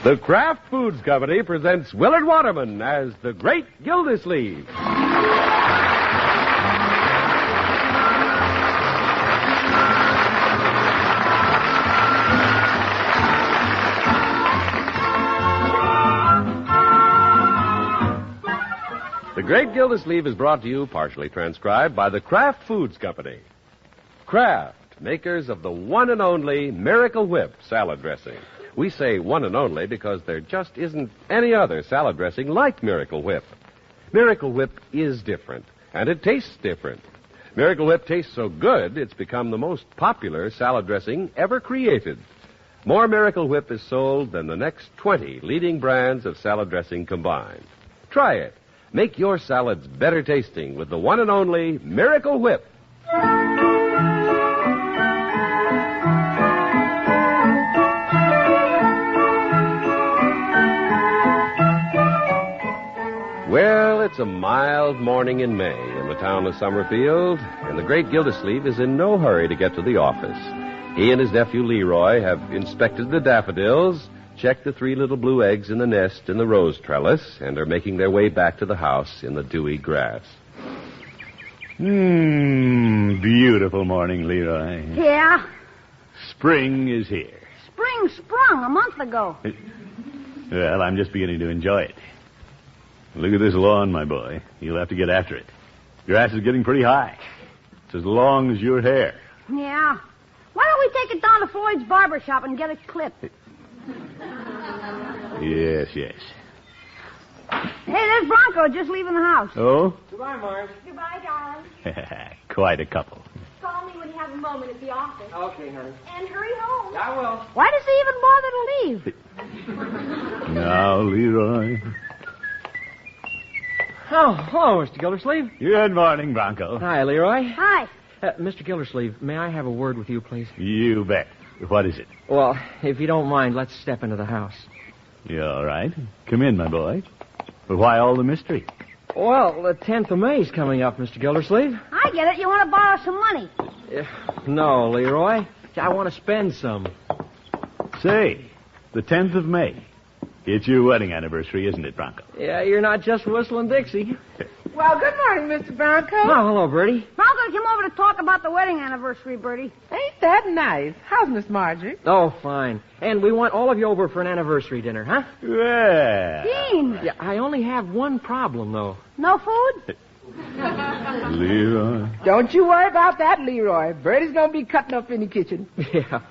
The Kraft Foods Company presents Willard Waterman as the Great Gildersleeve. The Great Gildersleeve is brought to you, partially transcribed, by the Kraft Foods Company. Kraft, makers of the one and only Miracle Whip salad dressing. We say one and only because there just isn't any other salad dressing like Miracle Whip. Miracle Whip is different, and it tastes different. Miracle Whip tastes so good, it's become the most popular salad dressing ever created. More Miracle Whip is sold than the next 20 leading brands of salad dressing combined. Try it. Make your salads better tasting with the one and only Miracle Whip. Well, it's a mild morning in May in the town of Summerfield, and the Great Gildersleeve is in no hurry to get to the office. He and his nephew Leroy have inspected the daffodils, checked the 3 little blue eggs in the nest in the rose trellis, and are making their way back to the house in the dewy grass. Beautiful morning, Leroy. Yeah? Spring is here. Spring sprung a month ago. Well, I'm just beginning to enjoy it. Look at this lawn, my boy. You'll have to get after it. Grass is getting pretty high. It's as long as your hair. Yeah. Why don't we take it down to Floyd's barber shop and get it clipped? Yes. Hey, there's Bronco just leaving the house. Oh? Goodbye, Marge. Goodbye, darling. Quite a couple. Call me when you have a moment at the office. Okay, honey. And hurry home. I will. Why does he even bother to leave? Now, Leroy. Oh, hello, Mr. Gildersleeve. Good morning, Bronco. Hi, Leroy. Hi. Mr. Gildersleeve, may I have a word with you, please? You bet. What is it? Well, if you don't mind, let's step into the house. You all right? Come in, my boy. But why all the mystery? Well, the 10th of May's coming up, Mr. Gildersleeve. I get it. You want to borrow some money. No, Leroy. I want to spend some. Say, the 10th of May. It's your wedding anniversary, isn't it, Bronco? Yeah, you're not just whistling Dixie. Well, good morning, Mr. Bronco. Oh, hello, Bertie. Bronco came over to talk about the wedding anniversary, Bertie. Ain't that nice? How's Miss Marjorie? Oh, fine. And we want all of you over for an anniversary dinner, huh? Well. Dean. Yeah, I only have one problem, though. No food? Leroy. Don't you worry about that, Leroy. Bertie's going to be cutting up in the kitchen. Yeah.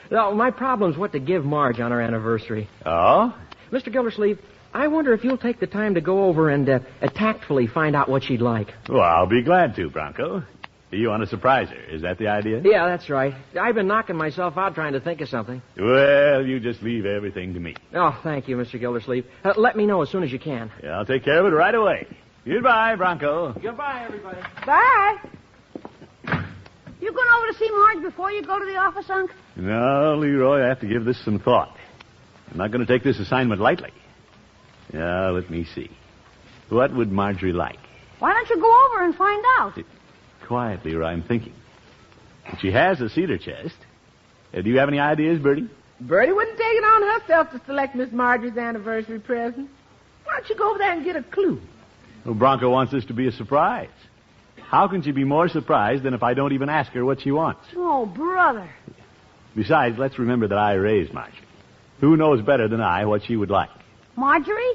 No, my problem's what to give Marge on her anniversary. Oh? Mr. Gildersleeve, I wonder if you'll take the time to go over and tactfully find out what she'd like. Well, I'll be glad to, Bronco. You want to surprise her. Is that the idea? Yeah, that's right. I've been knocking myself out trying to think of something. Well, you just leave everything to me. Oh, thank you, Mr. Gildersleeve. Let me know as soon as you can. Yeah, I'll take care of it right away. Goodbye, Bronco. Goodbye, everybody. Bye. You going over to see Marge before you go to the office, Unc? No, Leroy, I have to give this some thought. I'm not going to take this assignment lightly. Now, let me see. What would Marjorie like? Why don't you go over and find out? Quietly, Leroy, I'm thinking. If she has a cedar chest. Do you have any ideas, Bertie? Bertie wouldn't take it on herself to select Miss Marjorie's anniversary present. Why don't you go over there and get a clue? Well, Bronco wants this to be a surprise. How can she be more surprised than if I don't even ask her what she wants? Oh, brother. Besides, let's remember that I raised Marjorie. Who knows better than I what she would like? Marjorie?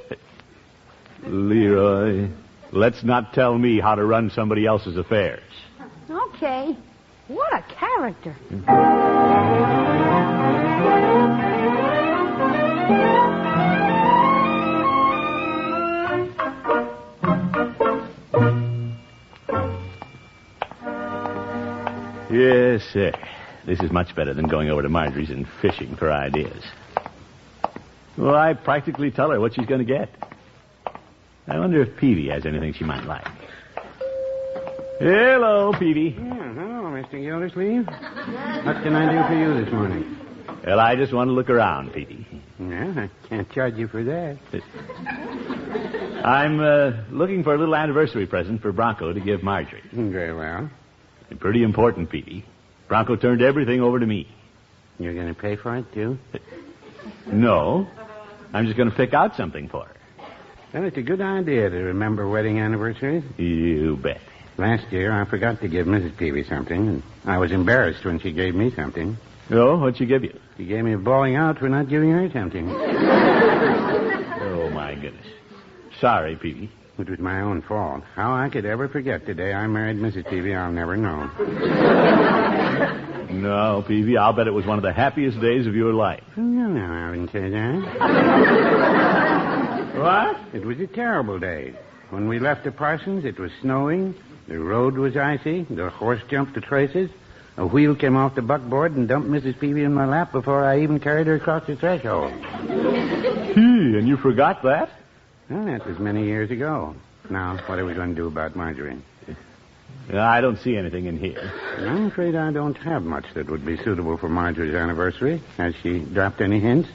Leroy, let's not tell me how to run somebody else's affairs. Okay. What a character. Yes, sir. This is much better than going over to Marjorie's and fishing for ideas. Well, I practically tell her what she's going to get. I wonder if Peavy has anything she might like. Hello, Peavy. Yeah, hello, Mr. Gildersleeve. What can I do for you this morning? Well, I just want to look around, Peavy. Yeah, I can't charge you for that. I'm looking for a little anniversary present for Bronco to give Marjorie. Very well. Pretty important, Peavy. Bronco turned everything over to me. You're going to pay for it, too? No. I'm just going to pick out something for her. Well, it's a good idea to remember wedding anniversaries. You bet. Last year, I forgot to give Mrs. Peavy something, and I was embarrassed when she gave me something. Oh, what'd she give you? She gave me a bawling out for not giving her something. Oh, my goodness. Sorry, Peavy. It was my own fault. How I could ever forget the day I married Mrs. Peavy, I'll never know. No, Peavy, I'll bet it was one of the happiest days of your life. No, I wouldn't say that. What? It was a terrible day. When we left the Parsons, it was snowing, the road was icy, the horse jumped to traces, a wheel came off the buckboard and dumped Mrs. Peavy in my lap before I even carried her across the threshold. And you forgot that? Well, that was many years ago. Now, what are we going to do about Marjorie? I don't see anything in here. I'm afraid I don't have much that would be suitable for Marjorie's anniversary. Has she dropped any hints?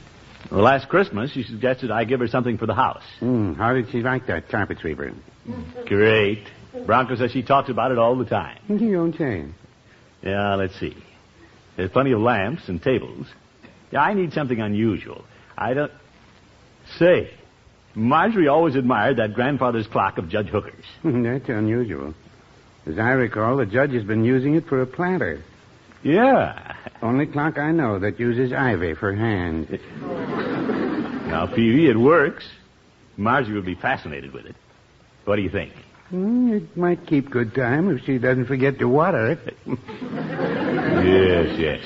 Well, last Christmas, she suggested I give her something for the house. How did she like that carpet sweeper? Great. Bronco says she talks about it all the time. You don't say. Yeah, let's see. There's plenty of lamps and tables. Yeah, I need something unusual. I don't... Say, Marjorie always admired that grandfather's clock of Judge Hooker's. That's unusual. As I recall, the judge has been using it for a planter. Yeah. Only clock I know that uses ivy for hands. Now, Peavy, it works. Marjorie would be fascinated with it. What do you think? It might keep good time if she doesn't forget to water it. Yes.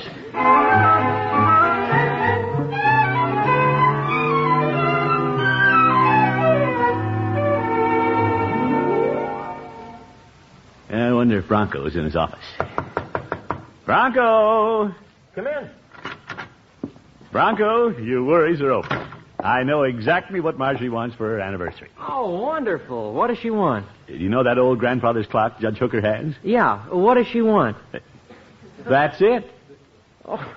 I wonder if Bronco's in his office. Bronco! Come in. Bronco, your worries are over. I know exactly what Marjorie wants for her anniversary. Oh, wonderful. What does she want? Did you know that old grandfather's clock Judge Hooker has? Yeah, what does she want? That's it. Oh,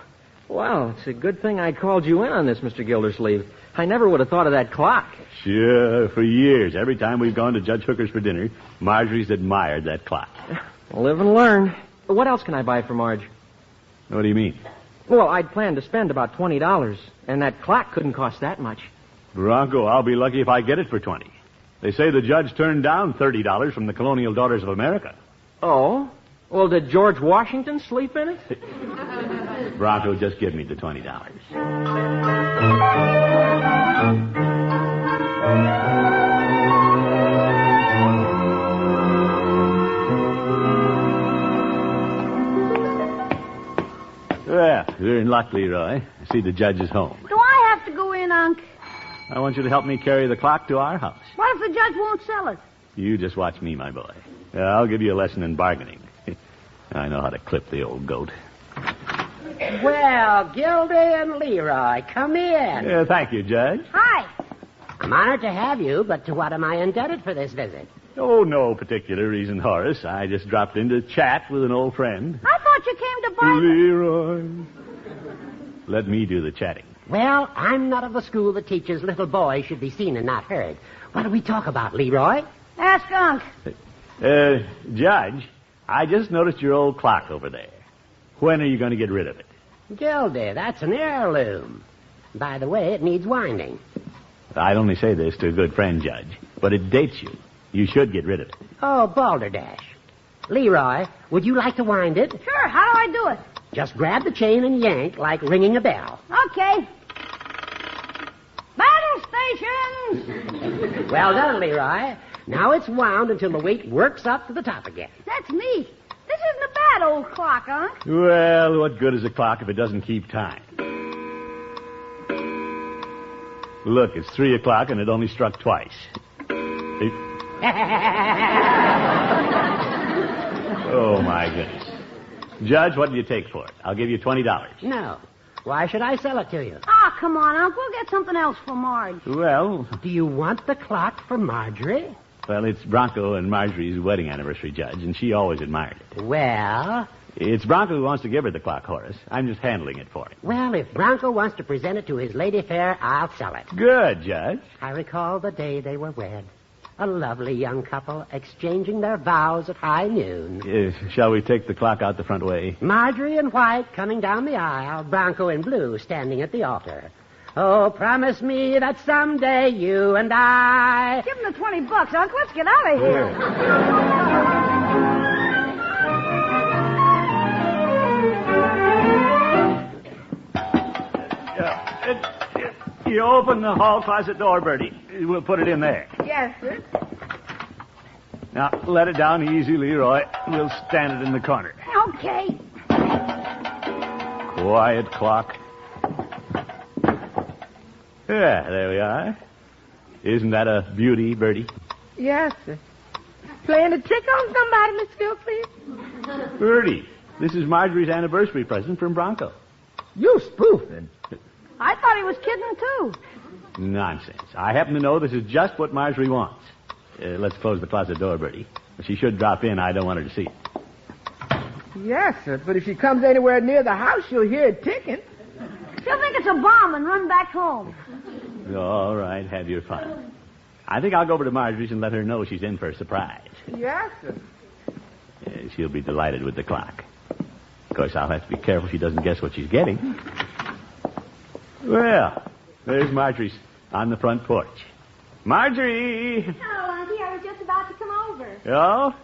well, it's a good thing I called you in on this, Mr. Gildersleeve. I never would have thought of that clock. Sure, for years. Every time we've gone to Judge Hooker's for dinner, Marjorie's admired that clock. Live and learn. What else can I buy for Marge? What do you mean? Well, I'd planned to spend about $20, and that clock couldn't cost that much. Bronco, I'll be lucky if I get it for $20. They say the judge turned down $30 from the Colonial Daughters of America. Oh? Well, did George Washington sleep in it? Bronco, just give me the $20. Well, you're in luck, Leroy. I see the judge is home. Do I have to go in, Unc? I want you to help me carry the clock to our house. What if the judge won't sell it? You just watch me, my boy. I'll give you a lesson in bargaining. I know how to clip the old goat. Well, Gildy and Leroy, come in. Thank you, Judge. Hi. I'm honored to have you, but to what am I indebted for this visit? Oh, no particular reason, Horace. I just dropped in to chat with an old friend. I thought you came to buy... Leroy. Let me do the chatting. Well, I'm not of the school that teaches little boys should be seen and not heard. What do we talk about, Leroy? Ask Unc. Judge, I just noticed your old clock over there. When are you going to get rid of it? Gildy, that's an heirloom. By the way, it needs winding. I'd only say this to a good friend, Judge, but it dates you. You should get rid of it. Oh, balderdash. Leroy, would you like to wind it? Sure, how do I do it? Just grab the chain and yank like ringing a bell. Okay. Battle stations! Well done, Leroy. Now it's wound until the weight works up to the top again. That's neat. This isn't a bad old clock, Unc. Well, what good is a clock if it doesn't keep time? Look, it's 3 o'clock and it only struck twice. Oh, my goodness. Judge, what do you take for it? I'll give you $20. No. Why should I sell it to you? Ah, come on, Unc. We'll get something else for Marge. Well, Do you want the clock for Marjorie? it's Bronco and Marjorie's wedding anniversary, Judge, and she always admired it. Well, It's Bronco who wants to give her the clock, Horace. I'm just handling it for him. well, if Bronco wants to present it to his lady fair, I'll sell it. Good, Judge. I recall the day they were wed. A lovely young couple exchanging their vows at high noon. Shall we take the clock out the front way? Marjorie in white coming down the aisle, Bronco in blue standing at the altar. Oh, promise me that someday you and I... Give him the $20, Uncle. Let's get out of here. You open the hall closet door, Bertie. We'll put it in there. Yes, sir. Now, let it down easy, Leroy. We'll stand it in the corner. Okay. Quiet clock. Yeah, there we are. Isn't that a beauty, Bertie? Yes, sir. Playing a trick on somebody, Miss Gilsleeve? Bertie, this is Marjorie's anniversary present from Bronco. You spoofing. I thought he was kidding, too. Nonsense. I happen to know this is just what Marjorie wants. Let's close the closet door, Bertie. If she should drop in, I don't want her to see it. Yes, sir, but if she comes anywhere near the house, she'll hear it ticking. She'll think it's a bomb and run back home. All right, have your fun. I think I'll go over to Marjorie's and let her know she's in for a surprise. Yes, sir. She'll be delighted with the clock. Of course, I'll have to be careful she doesn't guess what she's getting. Well, there's Marjorie's on the front porch. Marjorie! Hello, Auntie. I was just about to come over. Oh?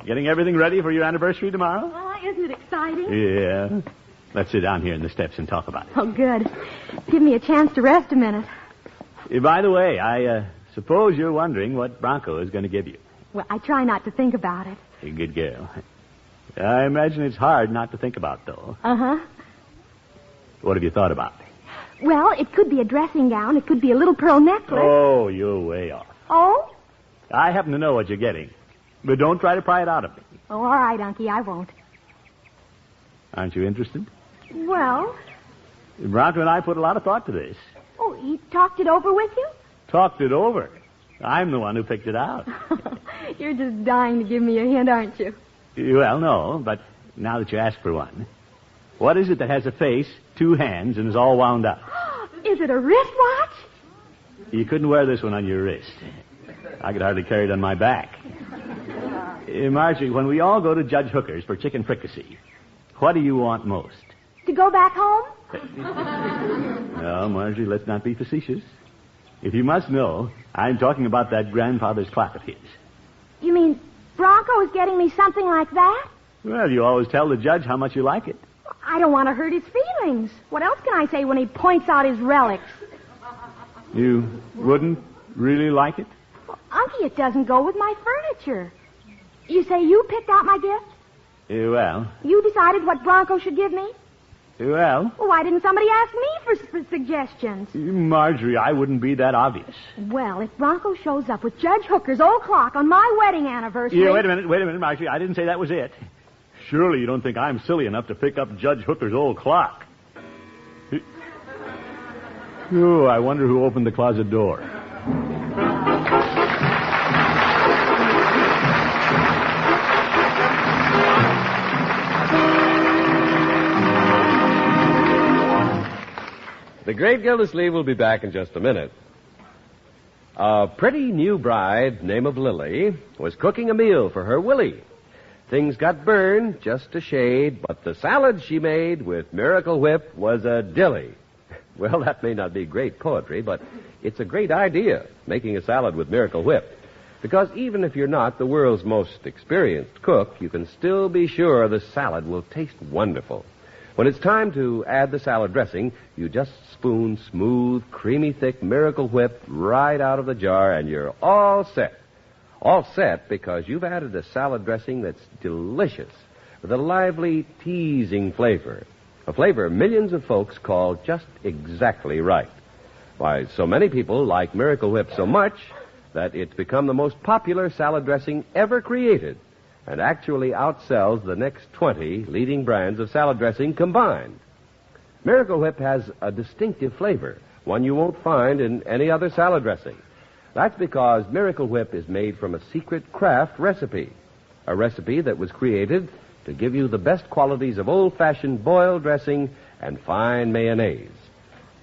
Getting everything ready for your anniversary tomorrow? Isn't it exciting? Yeah. Let's sit down here in the steps and talk about it. Oh, good. Give me a chance to rest a minute. By the way, I suppose you're wondering what Bronco is going to give you. Well, I try not to think about it. A good girl. I imagine it's hard not to think about, though. Uh-huh. What have you thought about? Well, it could be a dressing gown. It could be a little pearl necklace. Oh, you're way off. Oh? I happen to know what you're getting. But don't try to pry it out of me. Oh, all right, Unky, I won't. Aren't you interested? Well? Bronco and I put a lot of thought to this. Oh, he talked it over with you? Talked it over. I'm the one who picked it out. You're just dying to give me a hint, aren't you? Well, no, but now that you ask for one. What is it that has a face, 2 hands, and is all wound up? Is it a wristwatch? You couldn't wear this one on your wrist. I could hardly carry it on my back. Marjorie, when we all go to Judge Hooker's for chicken fricassee, what do you want most? To go back home? No, Marjorie, let's not be facetious. If you must know, I'm talking about that grandfather's clock of his. You mean Bronco is getting me something like that? Well, you always tell the judge how much you like it. I don't want to hurt his feelings. What else can I say when he points out his relics? You wouldn't really like it? Well, Unky, it doesn't go with my furniture. You say you picked out my gift? Well. You decided what Bronco should give me? Well. Well, why didn't somebody ask me for suggestions? Marjorie, I wouldn't be that obvious. Well, if Bronco shows up with Judge Hooker's old clock on my wedding anniversary... Yeah, wait a minute, Marjorie. I didn't say that was it. Surely you don't think I'm silly enough to pick up Judge Hooker's old clock. Oh, I wonder who opened the closet door. The great Gildersleeve will be back in just a minute. A pretty new bride, name of Lily, was cooking a meal for her Willie. Things got burned just a shade, but the salad she made with Miracle Whip was a dilly. Well, that may not be great poetry, but it's a great idea, making a salad with Miracle Whip. Because even if you're not the world's most experienced cook, you can still be sure the salad will taste wonderful. When it's time to add the salad dressing, you just spoon smooth, creamy, thick Miracle Whip right out of the jar, and you're all set. All set because you've added a salad dressing that's delicious with a lively, teasing flavor. A flavor millions of folks call just exactly right. Why, so many people like Miracle Whip so much that it's become the most popular salad dressing ever created and actually outsells the next 20 leading brands of salad dressing combined. Miracle Whip has a distinctive flavor, one you won't find in any other salad dressing. That's because Miracle Whip is made from a secret Kraft recipe, a recipe that was created to give you the best qualities of old-fashioned boiled dressing and fine mayonnaise.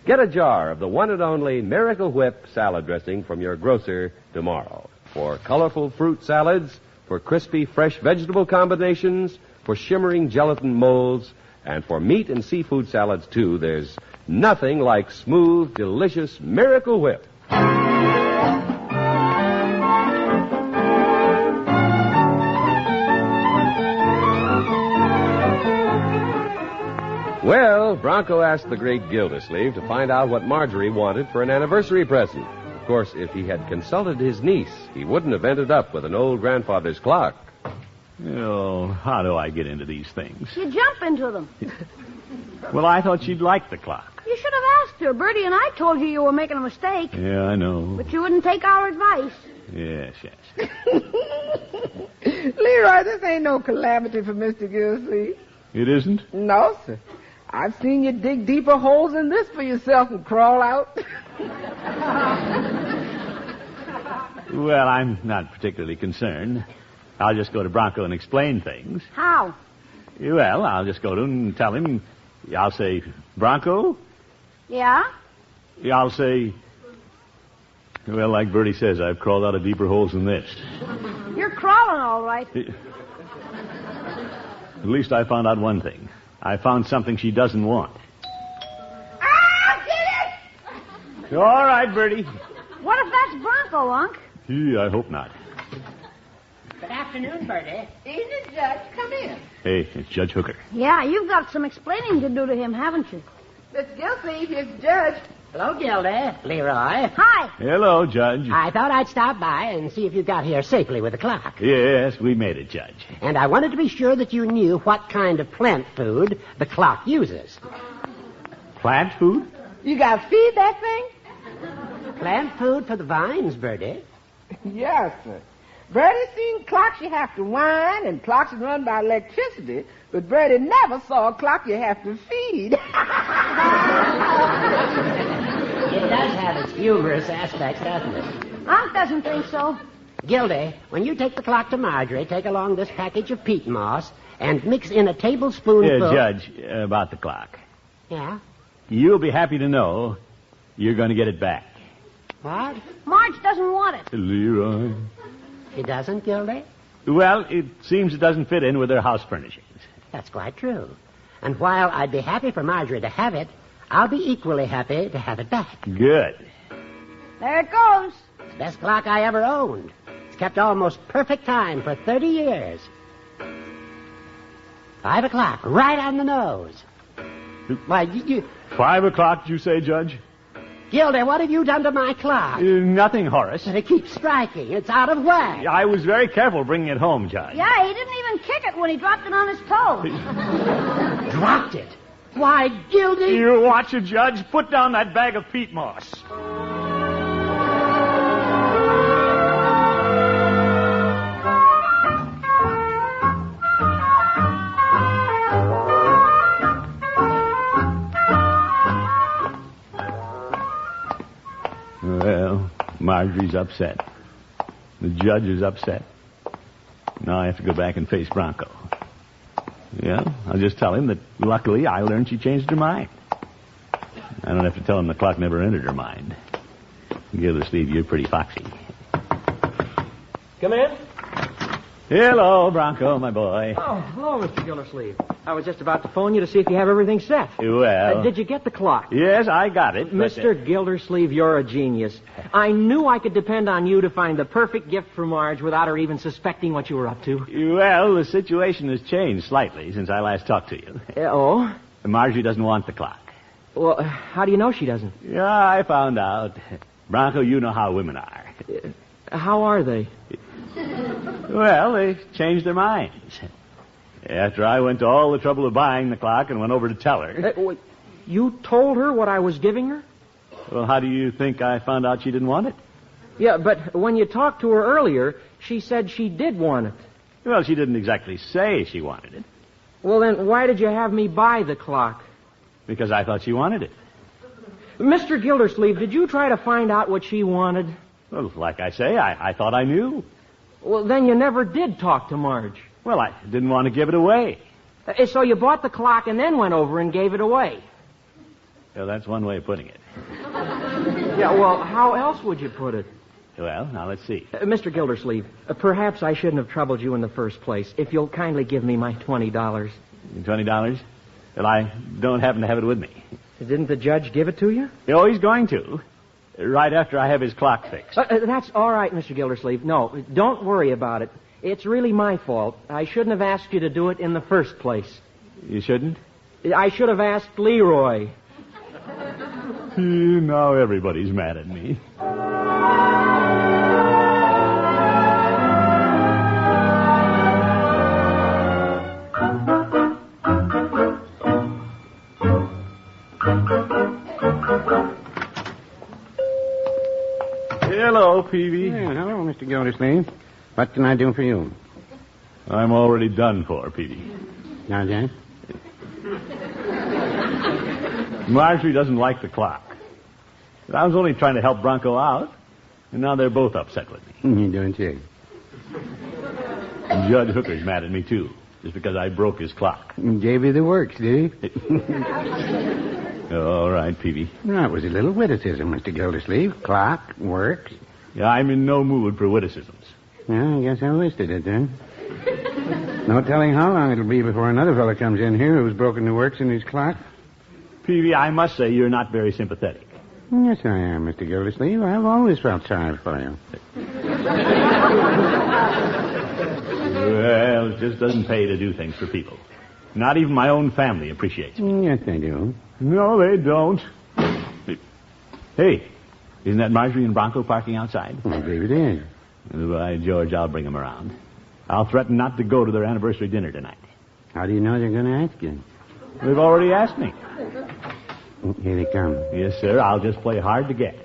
Get a jar of the one and only Miracle Whip salad dressing from your grocer tomorrow. For colorful fruit salads, for crispy, fresh vegetable combinations, for shimmering gelatin molds, And for meat and seafood salads, too, there's nothing like smooth, delicious Miracle Whip. Well, Bronco asked the great Gildersleeve to find out what Marjorie wanted for an anniversary present. Of course, if he had consulted his niece, he wouldn't have ended up with an old grandfather's clock. Oh, how do I get into these things? You jump into them. Well, I thought she'd like the clock. You should have asked her. Bertie and I told you were making a mistake. Yeah, I know. But you wouldn't take our advice. Yes. Leroy, this ain't no calamity for Mr. Gildersleeve. It isn't? No, sir. I've seen you dig deeper holes than this for yourself and crawl out. Well, I'm not particularly concerned. I'll just go to Bronco and explain things. How? Well, I'll just go to him and tell him. I'll say, Bronco? Yeah? I'll say, well, like Bertie says, I've crawled out of deeper holes than this. You're crawling all right. At least I found out one thing. I found something she doesn't want. Ah, get it! All right, Bertie. What if that's Bronco, Unc? I hope not. Good afternoon, Bertie. Evening, Judge. Come in. Hey, it's Judge Hooker. Yeah, you've got some explaining to do to him, haven't you? Mr. Gildersleeve, here's the judge. Hello, Gilda. Leroy. Hi. Hello, Judge. I thought I'd stop by and see if you got here safely with the clock. Yes, we made it, Judge. And I wanted to be sure that you knew what kind of plant food the clock uses. Plant food? You got to feed that thing? Plant food for the vines, Bertie. Yes, sir. Bertie seen clocks you have to wind and clocks that run by electricity, but Bertie never saw a clock you have to feed. It does have its humorous aspects, doesn't it? Unc doesn't think so. Gildy, when you take the clock to Marjorie, take along this package of peat moss and mix in a tablespoonful... Judge, about the clock. Yeah? You'll be happy to know you're going to get it back. What? Marge doesn't want it. Leroy. She doesn't, Gildy? Well, it seems it doesn't fit in with her house furnishings. That's quite true. And while I'd be happy for Marjorie to have it, I'll be equally happy to have it back. Good. There it goes. It's the best clock I ever owned. It's kept almost perfect time for 30 years. 5 o'clock, right on the nose. Why, you... 5 o'clock, did you say, Judge? Gildy, what have you done to my clock? Nothing, Horace. But it keeps striking. It's out of whack. I was very careful bringing it home, Judge. Yeah, he didn't even kick it when he dropped it on his toe. Dropped it. Why, Gildy... You watch it, Judge. Put down that bag of peat moss. Well, Marjorie's upset. The judge is upset. Now I have to go back and face Bronco. Yeah, I'll just tell him that luckily I learned she changed her mind. I don't have to tell him the clock never entered her mind. Gildersleeve, you're pretty foxy. Come in. Hello, Bronco, my boy. Oh, hello, Mr. Gildersleeve. I was just about to phone you to see if you have everything set. Well... Did you get the clock? Yes, I got it. Mr. Gildersleeve, you're a genius. I knew I could depend on you to find the perfect gift for Marge without her even suspecting what you were up to. Well, the situation has changed slightly since I last talked to you. Oh? Marjorie doesn't want the clock. Well, how do you know she doesn't? Yeah, I found out. Bronco, you know how women are. How are they? Well, they changed their minds. After I went to all the trouble of buying the clock and went over to tell her. You told her what I was giving her? Well, how do you think I found out she didn't want it? Yeah, but when you talked to her earlier, she said she did want it. Well, she didn't exactly say she wanted it. Well, then why did you have me buy the clock? Because I thought she wanted it. Mr. Gildersleeve, did you try to find out what she wanted? Well, like I say, I thought I knew. Well, then you never did talk to Marge. Well, I didn't want to give it away. So you bought the clock and then went over and gave it away. Well, that's one way of putting it. Yeah, well, how else would you put it? Well, now let's see. Mr. Gildersleeve, perhaps I shouldn't have troubled you in the first place. If you'll kindly give me my $20. $20? Well, I don't happen to have it with me. Didn't the judge give it to you? Oh, he's going to. Right after I have his clock fixed. That's all right, Mr. Gildersleeve. No, don't worry about it. It's really my fault. I shouldn't have asked you to do it in the first place. You shouldn't? I should have asked Leroy. Now everybody's mad at me. Hello, Peavy. Yeah, hello, Mr. Gildersleeve. What can I do for you? I'm already done for, Peavy. Now, Jack? Marjorie doesn't like the clock. I was only trying to help Bronco out, and now they're both upset with me. You don't say. Judge Hooker's mad at me, too, just because I broke his clock. Gave you the works, did he? All right, Peavy. That was a little witticism, Mr. Gildersleeve. Clock, works. Yeah, I'm in no mood for witticisms. Yeah, I guess I listed it then. No telling how long it'll be before another fellow comes in here who's broken the works in his clock. Peavy, I must say you're not very sympathetic. Yes, I am, Mr. Gildersleeve. I've always felt sorry for you. Well, it just doesn't pay to do things for people. Not even my own family appreciates me. Yes, they do. No, they don't. Hey, isn't that Marjorie and Bronco parking outside? I believe it is. By George, I'll bring them around. I'll threaten not to go to their anniversary dinner tonight. How do you know they're going to ask you? They've already asked me. Here they come. Yes, sir. I'll just play hard to get.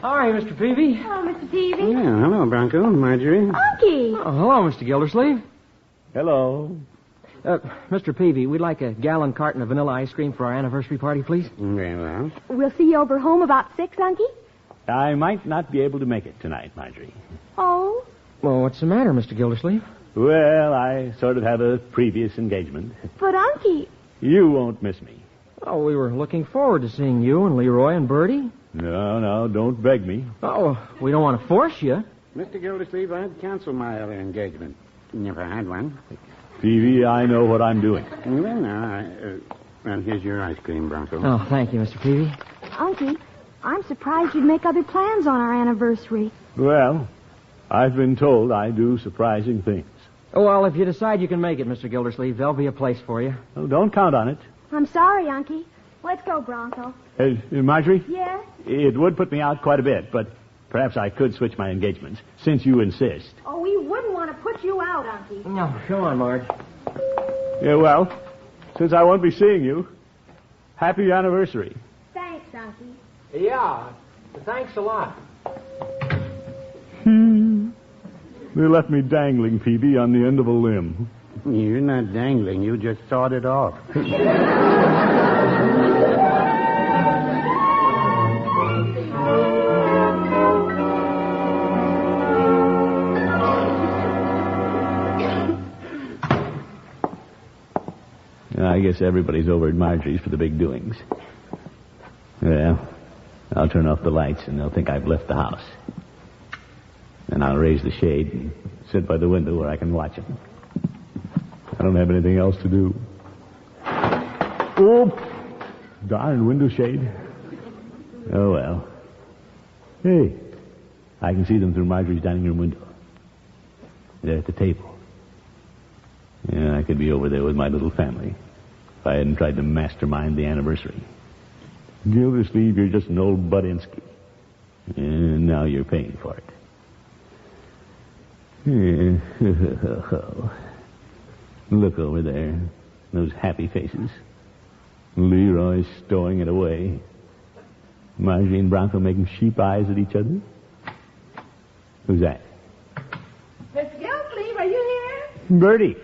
Hi, Mr. Peavy. Hello, Mr. Peavy. Yeah, hello, Bronco, Marjorie. Unky. Oh, hello, Mr. Gildersleeve. Hello. Mr. Peavy, we'd like a gallon carton of vanilla ice cream for our anniversary party, please. Very well. We'll see you over home about 6, Unky. I might not be able to make it tonight, Marjorie. Oh? Well, what's the matter, Mr. Gildersleeve? Well, I sort of have a previous engagement. But, Unky... You won't miss me. Oh, we were looking forward to seeing you and Leroy and Bertie. No, don't beg me. Oh, we don't want to force you. Mr. Gildersleeve, I'd cancel my other engagement. Never had one. Peavy, I know what I'm doing. Well, now, well, here's your ice cream, Bronco. Oh, thank you, Mr. Peavy. Unky, I'm surprised you'd make other plans on our anniversary. Well, I've been told I do surprising things. Oh, well, if you decide you can make it, Mr. Gildersleeve, there'll be a place for you. Oh, don't count on it. I'm sorry, Unky. Let's go, Bronco. Marjorie? Yes? It would put me out quite a bit, but perhaps I could switch my engagements, since you insist. Oh, we wouldn't want to put you out, Unky. No, come on, Marge. Yeah, well, since I won't be seeing you, happy anniversary. Thanks, Unky. Yeah, thanks a lot. They left me dangling, Peavy, on the end of a limb. You're not dangling. You just sawed it off. I guess everybody's over at Marjorie's for the big doings. Well, I'll turn off the lights and they'll think I've left the house. And I'll raise the shade and sit by the window where I can watch them. I don't have anything else to do. Oh, darn window shade. Oh, well. Hey, I can see them through Marjorie's dining room window. They're at the table. Yeah, I could be over there with my little family if I hadn't tried to mastermind the anniversary. Gildersleeve, you're just an old Budinsky. And now you're paying for it. Look over there. Those happy faces. Leroy's stowing it away. Marjorie and Bronco making sheep eyes at each other. Who's that? Mr. Gildersleeve, are you here? Bertie.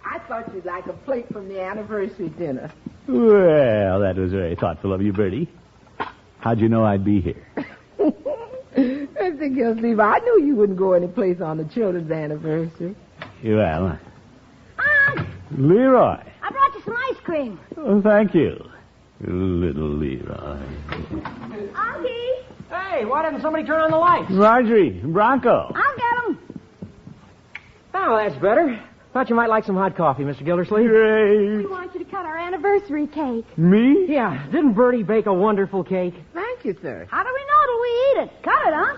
I thought you'd like a plate from the anniversary dinner. Well, that was very thoughtful of you, Bertie. How'd you know I'd be here? Mr. Gildersleeve, I knew you wouldn't go any place on the children's anniversary. Well, Aunt, Leroy. I brought you some ice cream. Oh, thank you. Little Leroy. Unky, Hey, why didn't somebody turn on the lights? Marjorie, Bronco. I'll get 'em. Oh, that's better. Thought you might like some hot coffee, Mr. Gildersleeve. We Great. want you to cut our anniversary cake. Me? Yeah, didn't Bertie bake a wonderful cake? Thank you, sir. How do we know till we eat it? Cut it, huh?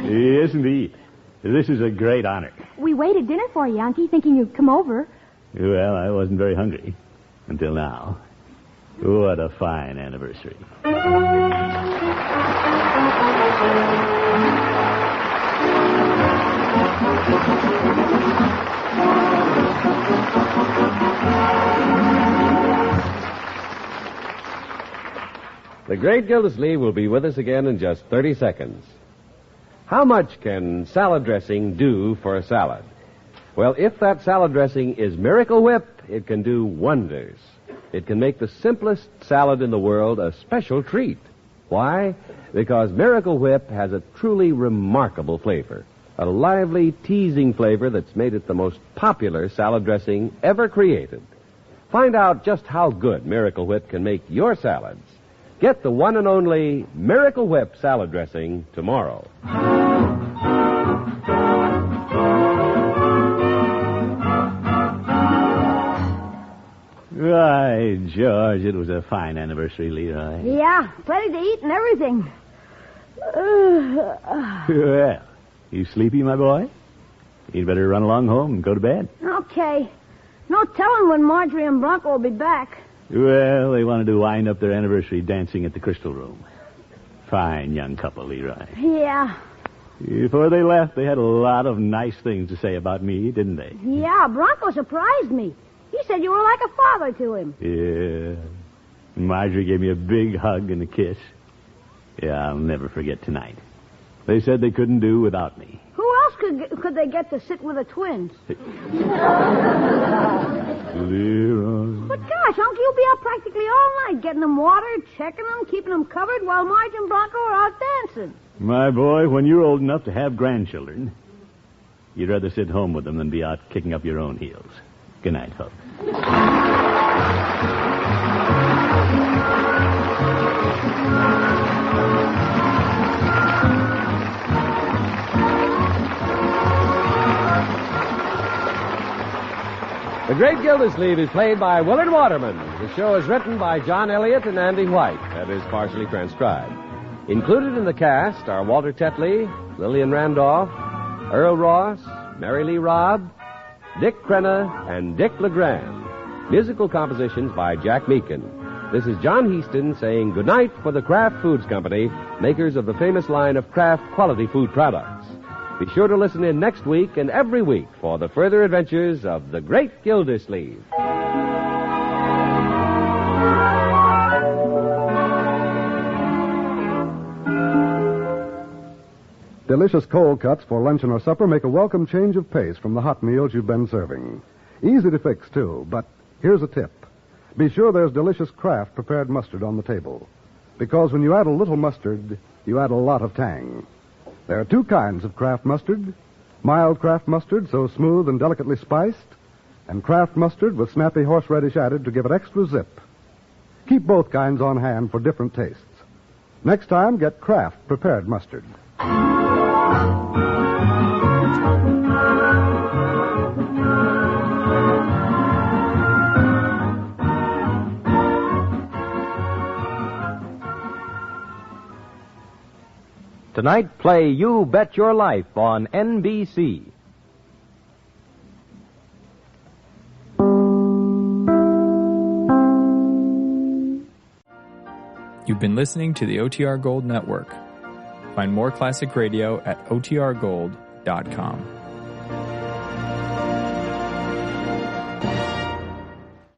Yes, indeed. This is a great honor. We waited dinner for you, Unky, thinking you'd come over. Well, I wasn't very hungry until now. What a fine anniversary. The great Gildersleeve will be with us again in just 30 seconds. How much can salad dressing do for a salad? Well, if that salad dressing is Miracle Whip, it can do wonders. It can make the simplest salad in the world a special treat. Why? Because Miracle Whip has a truly remarkable flavor. A lively, teasing flavor that's made it the most popular salad dressing ever created. Find out just how good Miracle Whip can make your salads. Get the one and only Miracle Whip salad dressing tomorrow. Right, George, it was a fine anniversary, Leroy. Yeah, plenty to eat and everything. Well, you sleepy, my boy? You'd better run along home and go to bed. Okay. No telling when Marjorie and Bronco will be back. Well, they wanted to wind up their anniversary dancing at the Crystal Room. Fine young couple, Leroy. Yeah. Before they left, they had a lot of nice things to say about me, didn't they? Yeah, Bronco surprised me. He said you were like a father to him. Yeah. Marjorie gave me a big hug and a kiss. Yeah, I'll never forget tonight. They said they couldn't do without me. Who else could they get to sit with the twins? Leroy. But gosh, Uncle, you'll be up practically all night getting them water, checking them, keeping them covered while Marge and Bronco are out dancing. My boy, when you're old enough to have grandchildren, you'd rather sit home with them than be out kicking up your own heels. Good night, folks. The Great Gildersleeve is played by Willard Waterman. The show is written by John Elliott and Andy White and is partially transcribed. Included in the cast are Walter Tetley, Lillian Randolph, Earl Ross, Mary Lee Robb, Dick Crenna, and Dick LeGrand. Musical compositions by Jack Meakin. This is John Heaston saying goodnight for the Kraft Foods Company, makers of the famous line of Kraft quality food products. Be sure to listen in next week and every week for the further adventures of the Great Gildersleeve. Delicious cold cuts for luncheon or supper make a welcome change of pace from the hot meals you've been serving. Easy to fix, too, but here's a tip. Be sure there's delicious Kraft prepared mustard on the table. Because when you add a little mustard, you add a lot of tang. There are two kinds of Kraft mustard. Mild Kraft mustard, so smooth and delicately spiced, and Kraft mustard with snappy horseradish added to give it extra zip. Keep both kinds on hand for different tastes. Next time, get Kraft prepared mustard. Tonight, play You Bet Your Life on NBC. You've been listening to the OTR Gold Network. Find more classic radio at otrgold.com.